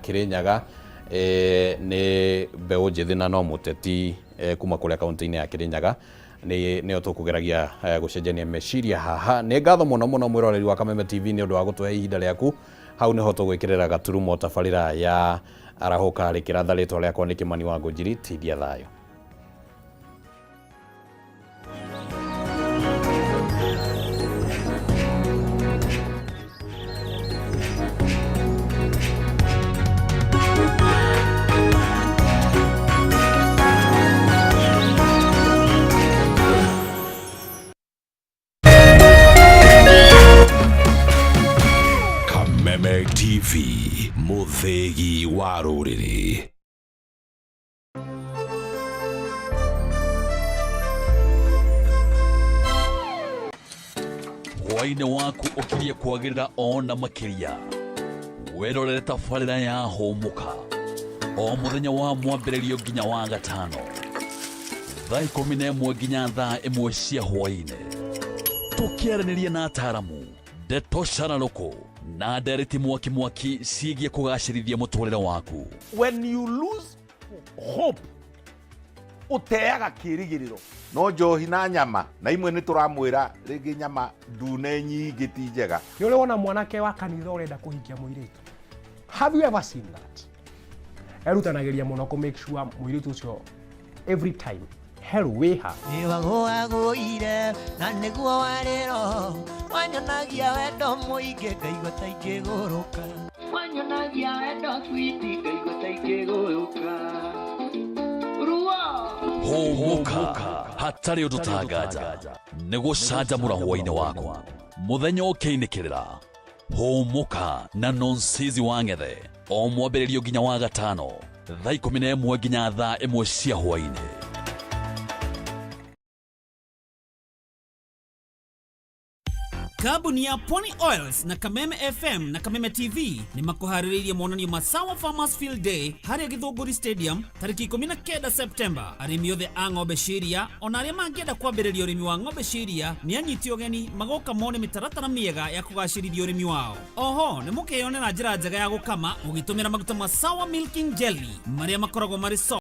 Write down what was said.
Kirinyaga ni mbeu njithi na no muteti kuma kuria kaunti-ini ya Kirinyaga nio tukugeragia gucenjania meciria haha. Ni ngatho muno muno mwiroreri wa Kameme TV ni undu wa gutuhe ihinda riaku. Hau niho tugwikirira gaturumo tabarira ya arahuka rikira ritwa riakwa ni Kimani wa Ngũnjiri. Tithia thayo. Kameme TV, muthegi wa rũrĩrĩ. Hwainĩ waku ũkirie kwagĩrĩra ona makĩria. Werorere tabarĩra ya Hũmũka o mũthenya wa mwambĩrĩrio nginya wa gatano, thaa 11 nginya thaa 1 cia hwainĩ, tũkĩaranĩria na ataramu, Ndeto Shararoko na Dereti Mwaki ciĩgiĩ kũgacĩrithia mũtũrĩre waku. When you lose hope, uteaga kĩrigĩrĩro. No njohi na nyama na imwe nĩ tũramwĩra rĩngĩ nyama ndune nyingĩ ti njega. Nĩ ũrĩ wona mwanake wa kanitha ũrenda kũhikia mũirĩtu? Have you ever seen that? Erutanagĩria mũno kũ make sure mũirĩtu ũcio every time hell wĩha. Nĩwagũagũire na nĩguo warĩro, wanyonagia wendo mũingĩ ngaigua ta ingĩgũrũka, wanyonagia wendo sweetie ngaigua ta ingĩgũrũka. Hũmũka hatarĩ ũtũtangaja nĩ gũcanjamũra hwainĩ waku. Mũthenya ũkĩinĩkĩrĩra Hũmũka na Nonsizi wa Ng'ethe o mwambĩrĩrio nginya wa gatano, thaa 11 nginya thaa 1 cia hwainĩ. Kampuni ya Pwani Oils na Kameme FM na Kameme TV ni makuharĩrĩirie monanio ma Sawa Farmers Field Day harĩa Gĩthũngũri Stadium tarĩki 19 Septemba. Arĩmi othe a ng'ombe ciria ona arĩa mangĩenda kwambĩrĩria ũrĩmi wa ng'ombe ciria nĩ anyiti ũgeni magoka mone mĩtaratara mĩega ya kũgacĩrithia ũrĩmi wao. Oho nĩ mũkeyonera njĩra njega ya gũkama ũgĩtũmĩra maguta ma Sawa Milking Jelly marĩa makoragwo marĩ